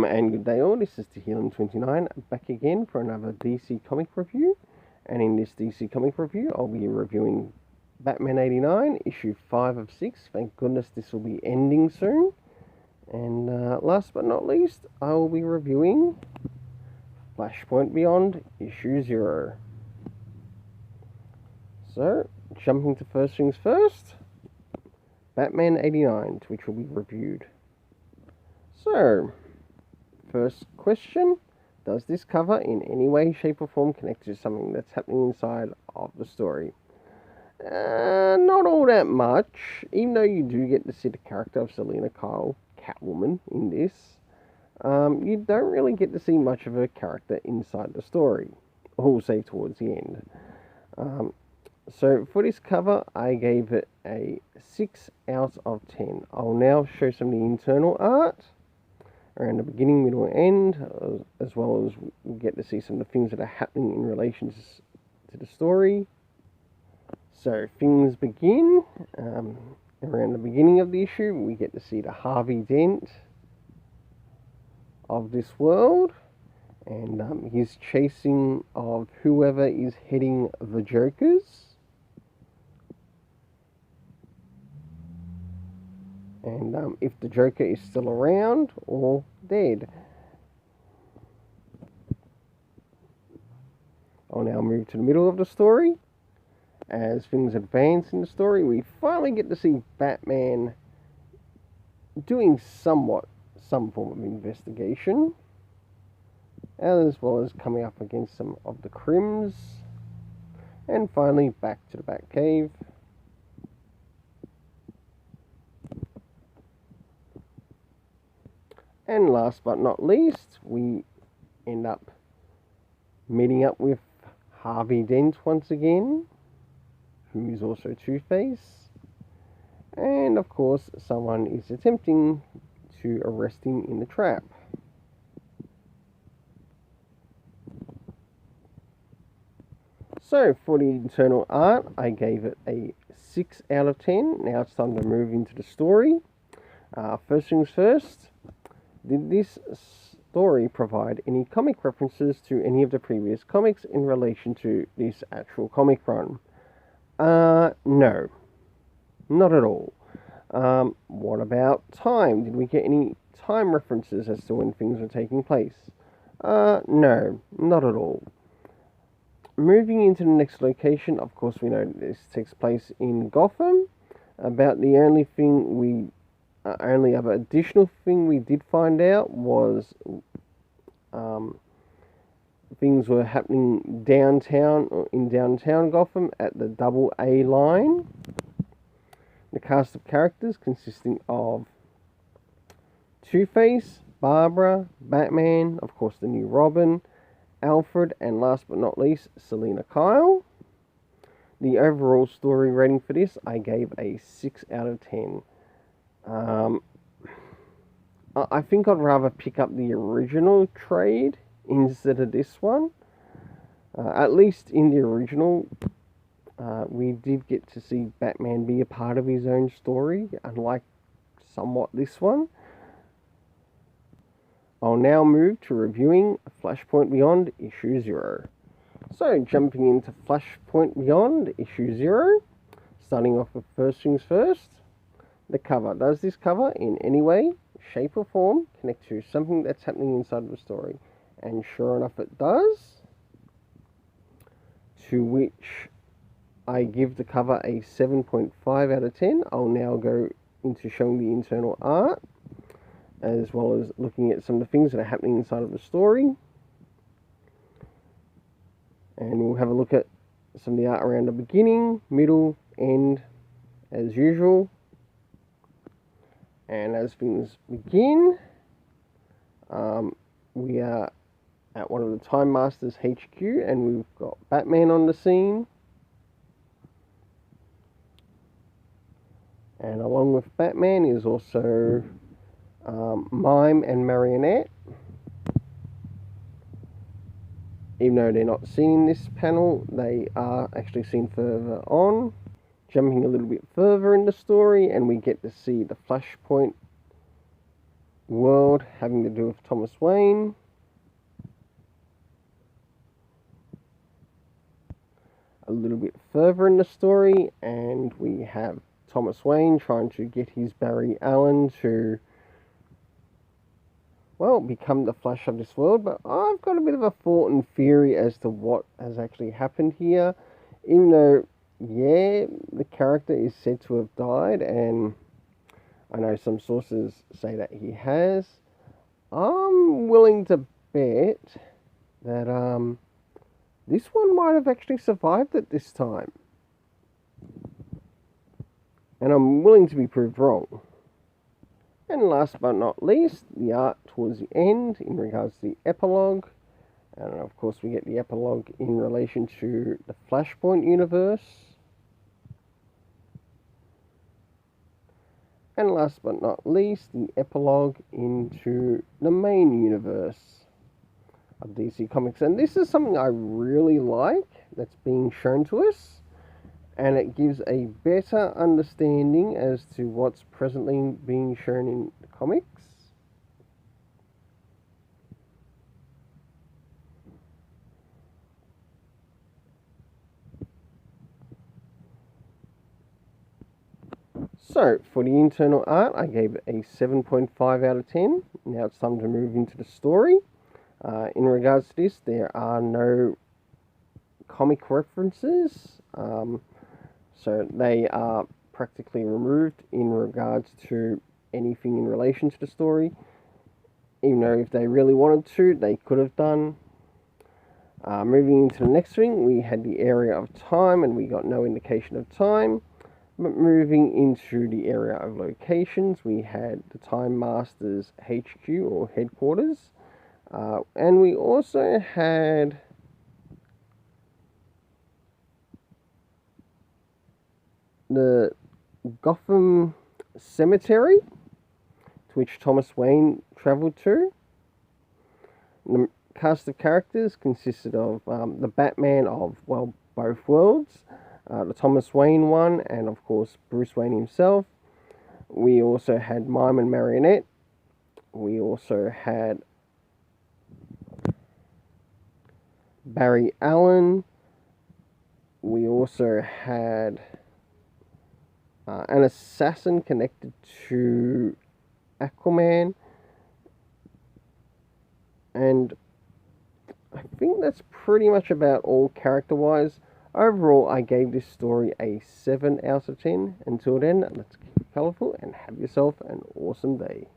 And good day all, this is Helium29 back again for another DC comic review. And in this DC comic review, I'll be reviewing Batman 89, issue 5 of 6. Thank goodness this will be ending soon. And last but not least, I will be reviewing Flashpoint Beyond, issue 0. So, jumping to first things first, Batman 89, which will be reviewed. So, first question, does this cover in any way, shape or form connect to something that's happening inside of the story? Not all that much, even though you do get to see the character of Selina Kyle, Catwoman, in this. You don't really get to see much of her character inside the story, or say towards the end. So for this cover, I gave it a 6 out of 10. I'll now show some of the internal art around the beginning, middle, and end, as well as we get to see some of the things that are happening in relation to the story. So things begin around the beginning of the issue. We get to see the Harvey Dent of this world, and his chasing of whoever is heading the Jokers. And if the Joker is still around or dead. I'll now move to the middle of the story. As things advance in the story, we finally get to see Batman doing some form of investigation, as well as coming up against some of the crims, and finally back to the Batcave. And last but not least, we end up meeting up with Harvey Dent once again, who is also Two-Face. And of course, someone is attempting to arrest him in the trap. So, for the internal art, I gave it a 6 out of 10. Now it's time to move into the story. First things first, did this story provide any comic references to any of the previous comics in relation to this actual comic run? No. Not at all. What about time? Did we get any time references as to when things were taking place? No, not at all. Moving into the next location, of course we know this takes place in Gotham. About the only other additional thing we did find out was things were happening in downtown Gotham at the Double A line. The cast of characters consisting of Two-Face, Barbara, Batman, of course the new Robin, Alfred, and last but not least, Selina Kyle. The overall story rating for this, I gave a 6 out of 10. I think I'd rather pick up the original trade instead of this one. At least in the original, we did get to see Batman be a part of his own story, unlike somewhat this one. I'll now move to reviewing Flashpoint Beyond, issue 0. So, jumping into Flashpoint Beyond, issue 0, starting off with first things first. The cover. Does this cover in any way, shape or form connect to something that's happening inside of the story? And sure enough it does. To which I give the cover a 7.5 out of 10. I'll now go into showing the internal art, as well as looking at some of the things that are happening inside of the story. And we'll have a look at some of the art around the beginning, middle, end, as usual. And as things begin, we are at one of the Time Masters HQ, and we've got Batman on the scene. And along with Batman is also Mime and Marionette. Even though they're not seen in this panel, they are actually seen further on. Jumping a little bit further in the story, and we get to see the Flashpoint world having to do with Thomas Wayne. A little bit further in the story, and we have Thomas Wayne trying to get his Barry Allen to, well, become the Flash of this world. But I've got a bit of a thought and theory as to what has actually happened here. Even though, yeah, the character is said to have died, and I know some sources say that he has, I'm willing to bet that this one might have actually survived at this time. And I'm willing to be proved wrong. And last but not least, the art towards the end in regards to the epilogue. And of course we get the epilogue in relation to the Flashpoint universe. And last but not least, the epilogue into the main universe of DC Comics. And this is something I really like that's being shown to us, and it gives a better understanding as to what's presently being shown in the comics. So, for the internal art, I gave it a 7.5 out of 10. Now it's time to move into the story. In regards to this, there are no comic references, so they are practically removed in regards to anything in relation to the story. Even though if they really wanted to, they could have done. Moving into the next thing, we had the area of time, and we got no indication of time. But moving into the area of locations, we had the Time Masters HQ or headquarters. And we also had the Gotham Cemetery, to which Thomas Wayne travelled to. The cast of characters consisted of the Batman of, well, both worlds, the Thomas Wayne one, and of course Bruce Wayne himself. We also had Mime and Marionette. We also had Barry Allen. We also had an assassin connected to Aquaman. And I think that's pretty much about all character-wise. Overall, I gave this story a 7 out of 10. Until then, let's keep it colourful and have yourself an awesome day.